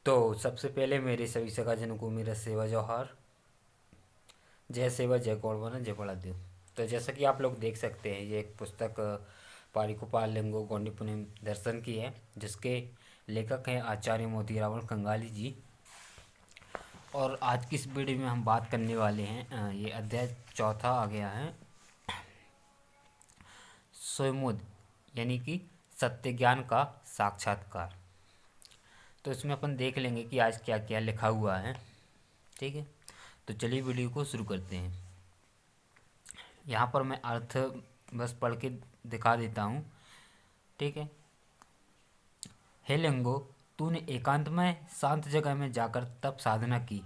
तो सबसे पहले मेरे सभी सगाजनों को मेरा सेवा जोहार। जय सेवा जय गौरवाना जय बड़ादेव। तो जैसा कि आप लोग देख सकते हैं, ये एक पुस्तक पारिकुपाल लिंगो गौंडीपुरम दर्शन की है, जिसके लेखक हैं आचार्य मोतीरावण कंगाली जी। और आज की इस वीडियो में हम बात करने वाले हैं, ये अध्याय चौथा आ गया है, स्वयमुद यानी कि सत्य ज्ञान का साक्षात्कार। तो इसमें अपन देख लेंगे कि आज क्या क्या लिखा हुआ है। ठीक है, तो चलिए वीडियो को शुरू करते हैं। यहाँ पर मैं अर्थ बस पढ़ के दिखा देता हूँ। ठीक है। हे लिंगो, तूने एकांतमय शांत जगह में जाकर तप साधना की।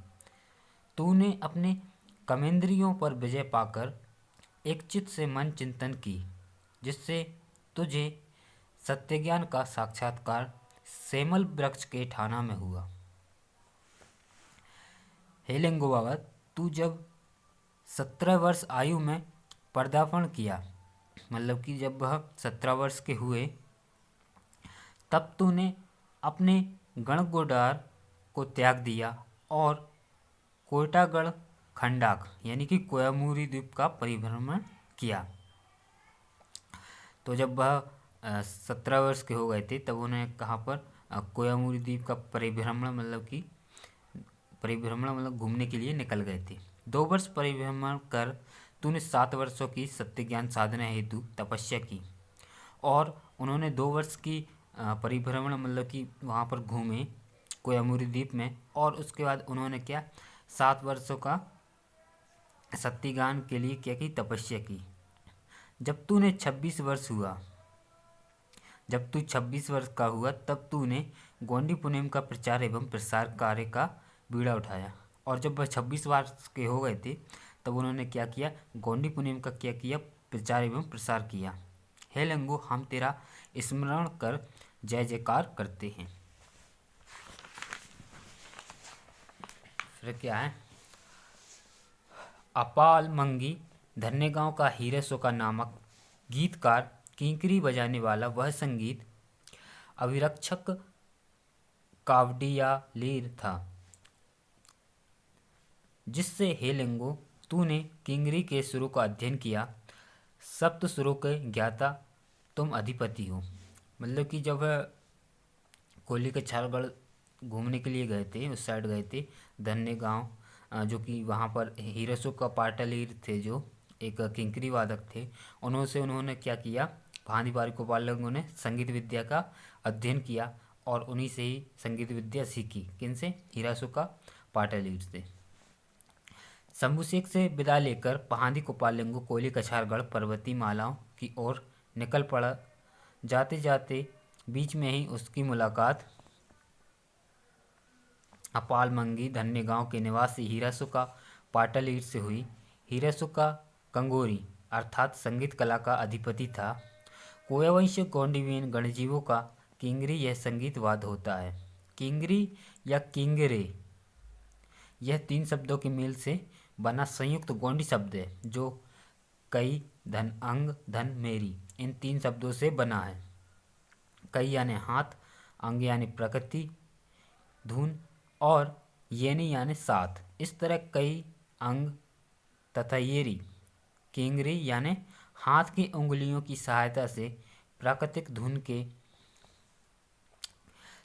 तूने अपने कर्मेंद्रियों पर विजय पाकर एक चित्त से मन चिंतन की, जिससे तुझे सत्य ज्ञान का साक्षात्कार सेमल वृक्ष के ठाना में हुआ। हे लिंगो बाबा, तू जब 17 वर्ष आयु में पदार्पण किया, मतलब कि जब वह 17 वर्ष के हुए, तब तूने अपने गणगोडार को त्याग दिया और कोयटागढ़ खंडाक यानी कि कोयामुरी द्वीप का परिभ्रमण किया। तो जब वह 17 वर्ष के हो गए थे, तब उन्हें कहाँ पर कोयामुरी द्वीप का परिभ्रमण मतलब घूमने के लिए निकल गए थे। 2 वर्ष परिभ्रमण कर तूने 7 वर्षों की सत्य ज्ञान साधना हेतु तपस्या की, और उन्होंने 2 वर्ष की परिभ्रमण मतलब कि वहाँ पर घूमे कोयामुरी द्वीप में, और उसके बाद उन्होंने क्या 7 वर्षों का सत्य ज्ञान के लिए क्या की तपस्या की। जब तू 26 वर्ष का हुआ, तब तूने गोंडी पुनेम का प्रचार एवं प्रसार कार्य का बीड़ा उठाया, और जब वह 26 वर्ष के हो गए थे, तब उन्होंने क्या किया, गोंडी पुनेम का क्या किया, प्रचार एवं प्रसार किया। हे लंगो, हम तेरा स्मरण कर जय जयकार करते हैं। फिर क्या है, अपाल मंगी धन्य गांव का हीरेसो का नामक गीतकार किंकरी बजाने वाला वह संगीत अभिरक्षक कावडिया लीर था, जिससे हे लिंगो तूने किंगरी के सुरों का अध्ययन किया। सप्त सुरों के ज्ञाता तुम अधिपति हो। मतलब कि जब कोहली के छालगढ़ घूमने के लिए गए थे, उस साइड गए थे धन्य गांव, जो कि वहाँ पर हीरसो का पाटलीर थे, जो एक किंकरी वादक थे। उन्होंने क्या किया, भांति बारिकोपाल ने संगीत विद्या का अध्ययन किया, और उन्हीं से ही संगीत विद्या सीखी। किनसे? हीरासो का पाटलीर से। शंभुशेख से विदा लेकर पहाड़ी गोपाललिंगो कोयली कछारगढ़ पर्वती मालाओं की ओर निकल पड़ा। जाते जाते बीच में ही उसकी मुलाकात अपाल मंगी धन्य गांव के निवासी हीरासुका पाटलीर से हुई। हीरासुका कंगोरी अर्थात संगीत कला का अधिपति था। कोयावंशीय गौंडीवीन गणजीवों का किंगरी यह संगीत वाद्य होता है। किंगरी या किंगरे यह 3 शब्दों के मेल से बना संयुक्त गोंडी शब्द है, जो कई धन अंग धन मेरी इन 3 शब्दों से बना है। कई यानी हाथ, अंग यानी प्रकृति धुन, और येनी यानी साथ। इस तरह कई अंग तथा येरी किंगरी यानी हाथ की उंगलियों की सहायता से प्राकृतिक धुन के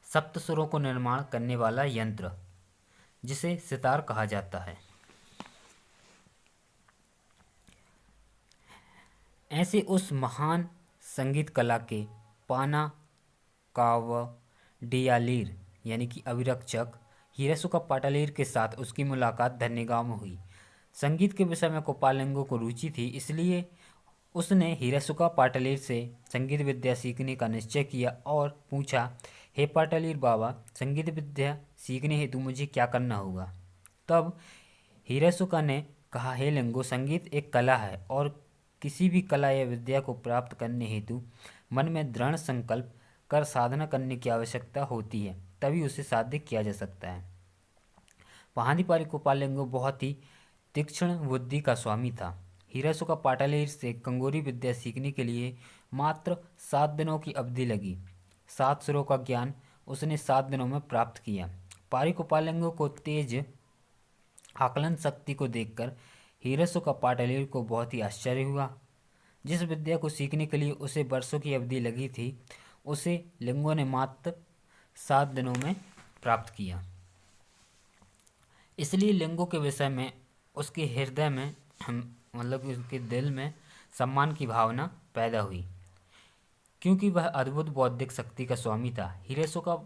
सप्तस्वरों को निर्माण करने वाला यंत्र, जिसे सितार कहा जाता है। ऐसे उस महान संगीत कला के पाना कावडियालीर यानी कि अभिरक्षक हीरासुका पाटलीर के साथ उसकी मुलाकात धन्यगांव में हुई। संगीत के विषय में गोपाललिंगो को रुचि थी, इसलिए उसने हीरासुका पाटलीर से संगीत विद्या सीखने का निश्चय किया और पूछा, हे पाटलीर बाबा, संगीत विद्या सीखने हेतु मुझे क्या करना होगा? तब हीरासुका ने कहा, हे लिंगो, संगीत एक कला है, और किसी भी कला या विद्या को प्राप्त करने हेतु मन में दृढ़ संकल्प कर साधना करने की आवश्यकता होती है, तभी उसे साध्य किया जा सकता है। पहाड़ीपारी गोपाललिंगो बहुत ही तीक्ष्ण बुद्धि का स्वामी था। हीरासुका पाटलीर से कंगोरी विद्या सीखने के लिए मात्र 7 दिनों की अवधि लगी। 7 सुरों का ज्ञान उसने 7 दिनों में प्राप्त किया। पारिकोपालेंगो को तेज आकलन शक्ति को देखकर हिरासुका पाटलीर को बहुत ही आश्चर्य हुआ। जिस विद्या को सीखने के लिए उसे वर्षों की अवधि लगी थी, उसे लिंगो ने मात्र 7 दिनों में प्राप्त किया। इसलिए लिंगो के विषय में उसके हृदय में मतलब उसके दिल में सम्मान की भावना पैदा हुई, क्योंकि वह अद्भुत बौद्धिक शक्ति का स्वामी था। हिरासुका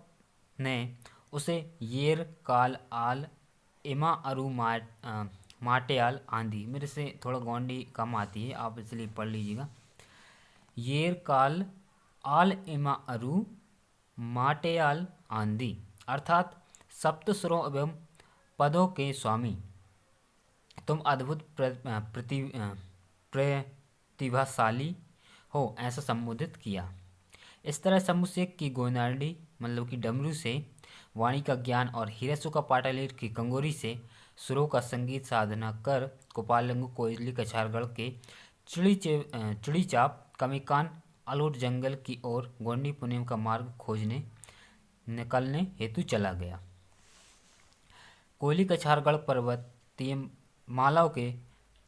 ने उसे येर काल आल इमा अरु माटेयाल आंधी, मेरे से थोड़ा गोंडी कम आती है, आप इसलिए पढ़ लीजिएगा। येर काल आल इमा अरु माटेयाल आंधी, अर्थात सप्त सुरों एवं पदों के स्वामी, तुम अद्भुत प्रतिभाशाली हो, ऐसा संबोधित किया। इस तरह शंभुशेख की गोनार्डी मतलब कि डमरू से वाणी का ज्ञान और हिरासुका पाटलीर की कंगोरी से सुरों का संगीत साधना कर कोपालेंगो कोयली कछारगढ़ के चिड़ीचाप कमिकान आलोट जंगल की ओर गोंडी पुनेम का मार्ग खोजने निकलने हेतु चला गया। कोयली कछारगढ़ पर्वतीय मालाओं के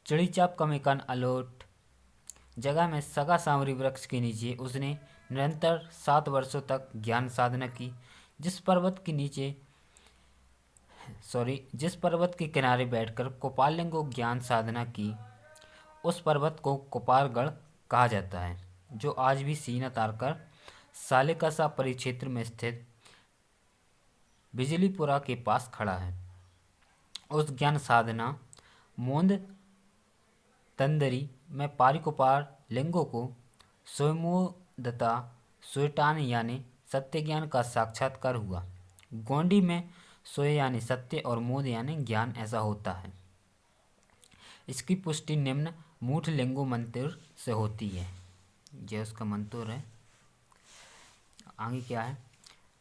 चिड़ीचाप कमिकान आलोट जगह में सगा सांवरी वृक्ष के नीचे उसने निरंतर 7 वर्षों तक ज्ञान साधना की। जिस पर्वत के किनारे बैठकर कोपालेंगो ज्ञान साधना की, उस पर्वत को कोपालगढ़ कहा जाता है, जो आज भी सीना तारकर सालेकसा परिक्षेत्र में स्थित बिजलीपुरा के पास खड़ा है। उस ज्ञान साधना मोंद तंदरी में पारिकोपार लिंगो को स्वयंदता सोयटान यानी सत्य ज्ञान का साक्षात्कार हुआ। गोंडी में सोय यानी सत्य और मोद यानी ज्ञान ऐसा होता है। इसकी पुष्टि निम्न मूठ लिंगो मंत्र से होती है। यह उसका मंत्र है। आगे क्या है?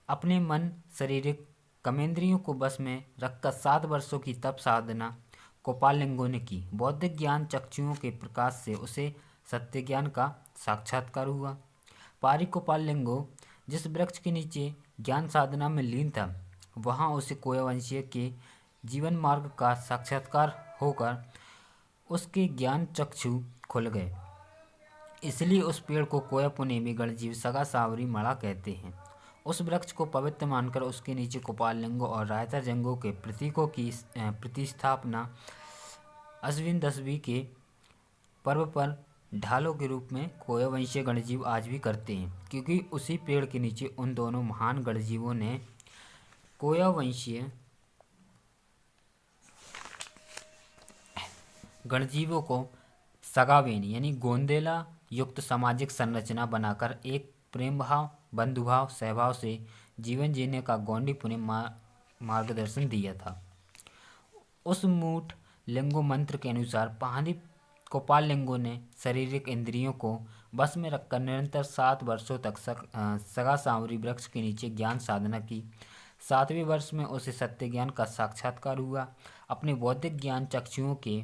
अपने मन शारीरिक कमेंद्रियों को बस में रखकर 7 वर्षों की तप साधना कोपालेंगो ने की। बौद्धिक ज्ञान चक्षुओं के प्रकाश से उसे सत्य ज्ञान का साक्षात्कार हुआ। पारिकोपालेंगो जिस वृक्ष के नीचे ज्ञान साधना में लीन था, वहाँ उसे कोयावंशीय के जीवन मार्ग का साक्षात्कार होकर उसके ज्ञान चक्षु खुल गए। इसलिए उस पेड़ को कोया पुनेमी गणजीव सगा सावरी मड़ा कहते हैं। उस वृक्ष को पवित्र मानकर उसके नीचे कोपालेंगो और रायता जंगों के प्रतीकों की प्रतिस्थापना अश्विन दशमी के पर्व पर ढालों के रूप में कोयावंशीय गणजीव आज भी करते हैं, क्योंकि उसी पेड़ के नीचे उन दोनों महान गणजीवों ने कोयावंशीय गणजीवों को सगावेन यानी गोंदेला युक्त सामाजिक संरचना बनाकर एक प्रेम भाव, बंधुभाव, सहभाव से जीवन जीने का गोंडी पुणे मार्गदर्शन दिया था। उस मूठ लिंगो मंत्र के अनुसार पहाड़ी कोपालेंगो ने शारीरिक इंद्रियों को बस में रखकर निरंतर 7 वर्षों तक सगा सांवरी वृक्ष के नीचे ज्ञान साधना की। 7वें वर्ष में उसे सत्य ज्ञान का साक्षात्कार हुआ। अपने बौद्धिक ज्ञान चक्षुओं के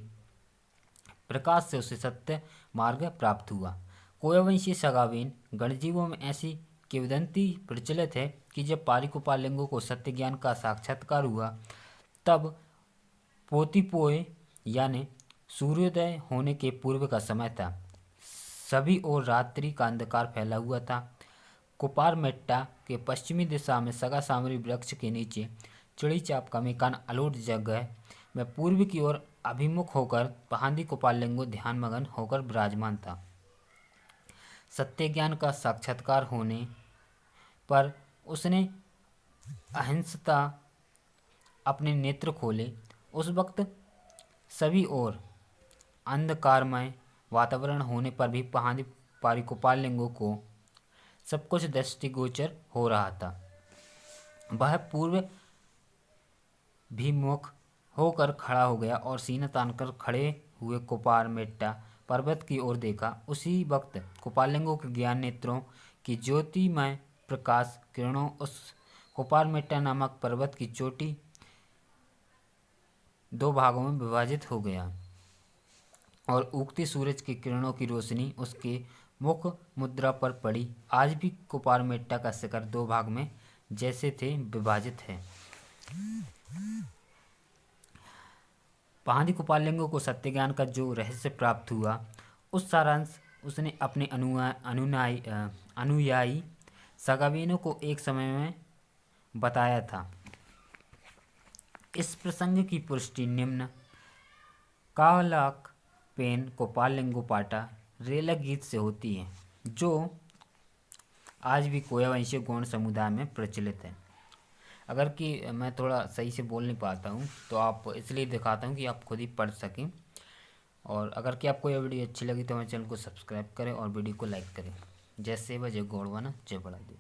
प्रकाश से उसे सत्य मार्ग प्राप्त हुआ। कोयावंशीय सगावेन गणजीवों में ऐसी किंवदंती प्रचलित है कि जब पारिकोपालेंगो को सत्य ज्ञान का साक्षात्कार हुआ, तब पोतीपोए यानी सूर्योदय होने के पूर्व का समय था। सभी ओर रात्रि का अंधकार फैला हुआ था। कुपारमेट्टा के पश्चिमी दिशा में सगा सांवरी वृक्ष के नीचे चिड़ीचाप का मकान आलोट जगह में पूर्व की ओर अभिमुख होकर पहाड़ी कोपालेंगो ध्यानमग्न होकर विराजमान था। सत्य ज्ञान का साक्षात्कार होने पर उसने अहिंसता अपने नेत्र खोले। उस वक्त सभी ओर अंधकारमय वातावरण होने पर भी पहाड़ी पारिकोपालेंगो को सब कुछ दृष्टिगोचर हो रहा था। वह पूर्व भिमुख होकर खड़ा हो गया और सीना तानकर खड़े हुए कोपारमेट्टा पर्वत की ओर देखा। उसी वक्त कोपालेंगो के ज्ञान नेत्रों की ज्योतिमय प्रकाश किरणों उस कोपारमेट्टा नामक पर्वत की चोटी 2 भागों में विभाजित हो गया और उगते सूरज की किरणों की रोशनी उसके मुख मुद्रा पर पड़ी। आज भी कोपारमेट्टा का शिखर 2 भाग में जैसे थे विभाजित है। पहाड़ी कुपालिंगों को सत्य ज्ञान का जो रहस्य प्राप्त हुआ, उस सारांश उसने अपने अनुयायी सगावेनों को एक समय में बताया था। इस प्रसंग की पुष्टि निम्न कालाक पेन कोपालिंगो पाटा रेला गीत से होती है, जो आज भी कोयावंशीय गौड़ समुदाय में प्रचलित है। अगर कि मैं थोड़ा सही से बोल नहीं पाता हूँ तो आप इसलिए दिखाता हूँ कि आप खुद ही पढ़ सकें। और अगर कि आपको यह वीडियो अच्छी लगी तो हमारे चैनल को सब्सक्राइब करें और वीडियो को लाइक करें। जय सेवा, जय गौड़वाना, जय बड़ा देव।